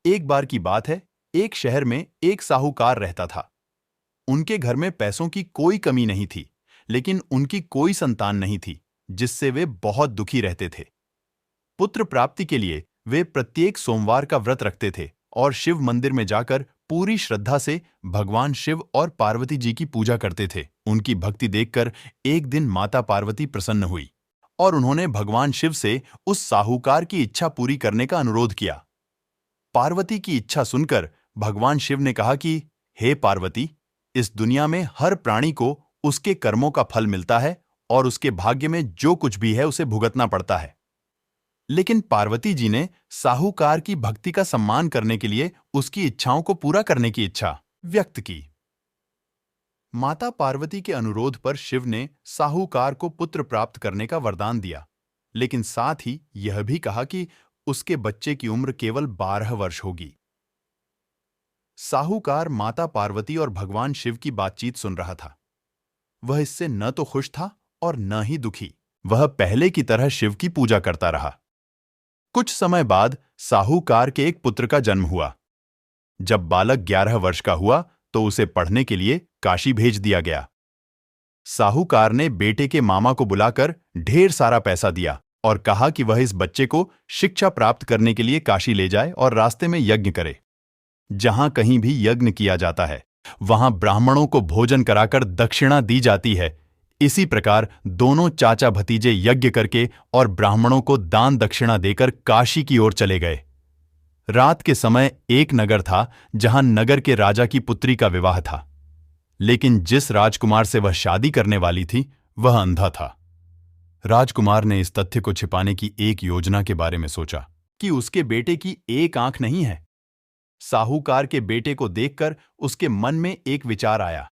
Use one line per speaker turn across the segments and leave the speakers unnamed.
एक बार की बात है, एक शहर में एक साहूकार रहता था। उनके घर में पैसों की कोई कमी नहीं थी, लेकिन उनकी कोई संतान नहीं थी, जिससे वे बहुत दुखी रहते थे। पुत्र प्राप्ति के लिए वे प्रत्येक सोमवार का व्रत रखते थे और शिव मंदिर में जाकर पूरी श्रद्धा से भगवान शिव और पार्वती जी की पूजा करते थे। उनकी भक्ति देखकर एक दिन माता पार्वती प्रसन्न हुई और उन्होंने भगवान शिव से उस साहूकार की इच्छा पूरी करने का अनुरोध किया। पार्वती की इच्छा सुनकर भगवान शिव ने कहा कि हे पार्वती, इस दुनिया में हर प्राणी को उसके कर्मों का फल मिलता है और उसके भाग्य में जो कुछ भी है उसे भुगतना पड़ता है। लेकिन पार्वती जी ने साहूकार की भक्ति का सम्मान करने के लिए उसकी इच्छाओं को पूरा करने की इच्छा व्यक्त की। माता पार्वती के अनुरोध पर शिव ने साहूकार को पुत्र प्राप्त करने का वरदान दिया, लेकिन साथ ही यह भी कहा कि उसके बच्चे की उम्र केवल 12 वर्ष होगी। साहूकार माता पार्वती और भगवान शिव की बातचीत सुन रहा था। वह इससे न तो खुश था और न ही दुखी। वह पहले की तरह शिव की पूजा करता रहा। कुछ समय बाद साहूकार के एक पुत्र का जन्म हुआ। जब बालक 11 वर्ष का हुआ तो उसे पढ़ने के लिए काशी भेज दिया गया। साहूकार ने बेटे के मामा को बुलाकर ढेर सारा पैसा दिया और कहा कि वह इस बच्चे को शिक्षा प्राप्त करने के लिए काशी ले जाए और रास्ते में यज्ञ करे। जहां कहीं भी यज्ञ किया जाता है, वहां ब्राह्मणों को भोजन कराकर दक्षिणा दी जाती है। इसी प्रकार दोनों चाचा भतीजे यज्ञ करके और ब्राह्मणों को दान दक्षिणा देकर काशी की ओर चले गए। रात के समय एक नगर था जहां नगर के राजा की पुत्री का विवाह था, लेकिन जिस राजकुमार से वह शादी करने वाली थी वह अंधा था। राजकुमार ने इस तथ्य को छिपाने की एक योजना के बारे में सोचा कि उसके बेटे की एक आंख नहीं है। साहूकार के बेटे को देखकर उसके मन में एक विचार आया।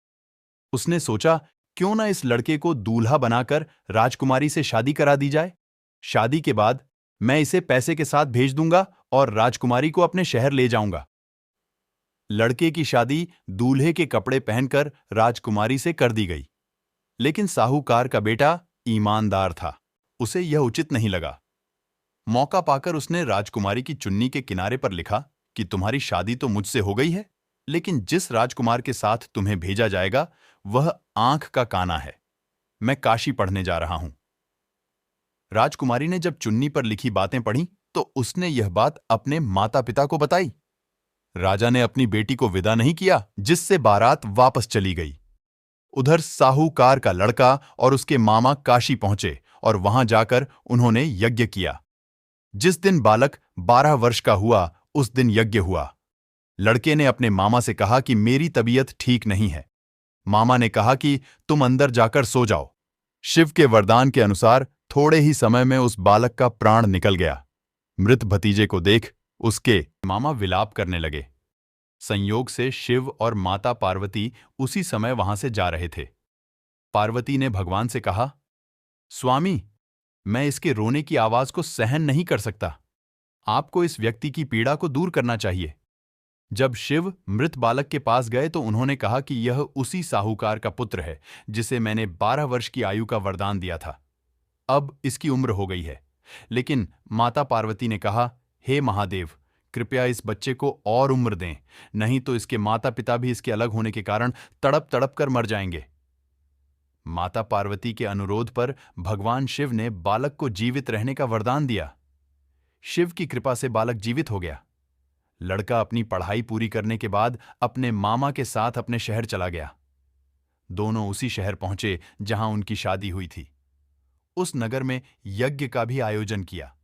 उसने सोचा, क्यों ना इस लड़के को दूल्हा बनाकर राजकुमारी से शादी करा दी जाए। शादी के बाद मैं इसे पैसे के साथ भेज दूंगा और राजकुमारी को अपने शहर ले जाऊंगा। लड़के की शादी दूल्हे के कपड़े पहनकर राजकुमारी से कर दी गई, लेकिन साहूकार का बेटा ईमानदार था। उसे यह उचित नहीं लगा। मौका पाकर उसने राजकुमारी की चुन्नी के किनारे पर लिखा कि तुम्हारी शादी तो मुझसे हो गई है, लेकिन जिस राजकुमार के साथ तुम्हें भेजा जाएगा वह आंख का काना है। मैं काशी पढ़ने जा रहा हूं। राजकुमारी ने जब चुन्नी पर लिखी बातें पढ़ी तो उसने यह बात अपने माता पिता को बताई। राजा ने अपनी बेटी को विदा नहीं किया, जिससे बारात वापस चली गई। उधर साहूकार का लड़का और उसके मामा काशी पहुंचे और वहां जाकर उन्होंने यज्ञ किया। जिस दिन बालक 12 वर्ष का हुआ उस दिन यज्ञ हुआ। लड़के ने अपने मामा से कहा कि मेरी तबीयत ठीक नहीं है। मामा ने कहा कि तुम अंदर जाकर सो जाओ। शिव के वरदान के अनुसार थोड़े ही समय में उस बालक का प्राण निकल गया। मृत भतीजे को देख उसके मामा विलाप करने लगे। संयोग से शिव और माता पार्वती उसी समय वहां से जा रहे थे। पार्वती ने भगवान से कहा, स्वामी, मैं इसके रोने की आवाज को सहन नहीं कर सकता। आपको इस व्यक्ति की पीड़ा को दूर करना चाहिए। जब शिव मृत बालक के पास गए तो उन्होंने कहा कि यह उसी साहूकार का पुत्र है जिसे मैंने 12 वर्ष की आयु का वरदान दिया था। अब इसकी उम्र हो गई है। लेकिन माता पार्वती ने कहा, हे महादेव, कृपया इस बच्चे को और उम्र दें, नहीं तो इसके माता पिता भी इसके अलग होने के कारण तड़प तड़प कर मर जाएंगे। माता पार्वती के अनुरोध पर भगवान शिव ने बालक को जीवित रहने का वरदान दिया। शिव की कृपा से बालक जीवित हो गया। लड़का अपनी पढ़ाई पूरी करने के बाद अपने मामा के साथ अपने शहर चला गया। दोनों उसी शहर पहुंचे जहां उनकी शादी हुई थी। उस नगर में यज्ञ का भी आयोजन किया।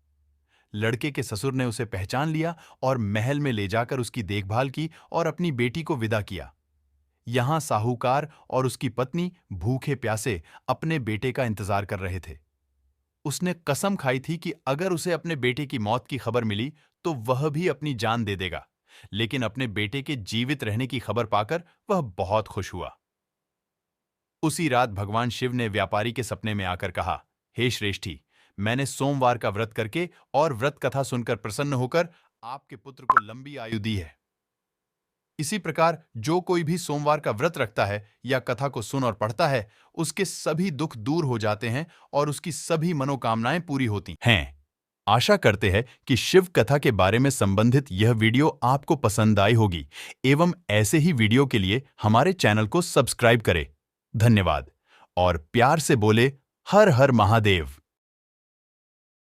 लड़के के ससुर ने उसे पहचान लिया और महल में ले जाकर उसकी देखभाल की और अपनी बेटी को विदा किया। यहां साहूकार और उसकी पत्नी भूखे प्यासे अपने बेटे का इंतजार कर रहे थे। उसने कसम खाई थी कि अगर उसे अपने बेटे की मौत की खबर मिली तो वह भी अपनी जान दे देगा, लेकिन अपने बेटे के जीवित रहने की खबर पाकर वह बहुत खुश हुआ। उसी रात भगवान शिव ने व्यापारी के सपने में आकर कहा, हे श्रेष्ठी, मैंने सोमवार का व्रत करके और व्रत कथा सुनकर प्रसन्न होकर आपके पुत्र को लंबी आयु दी है। इसी प्रकार जो कोई भी सोमवार का व्रत रखता है या कथा को सुन और पढ़ता है, उसके सभी दुख दूर हो जाते हैं और उसकी सभी मनोकामनाएं पूरी होती हैं। आशा करते हैं कि शिव कथा के बारे में संबंधित यह वीडियो आपको पसंद आई होगी एवं ऐसे ही वीडियो के लिए हमारे चैनल को सब्सक्राइब करें। धन्यवाद और प्यार से बोले हर हर महादेव।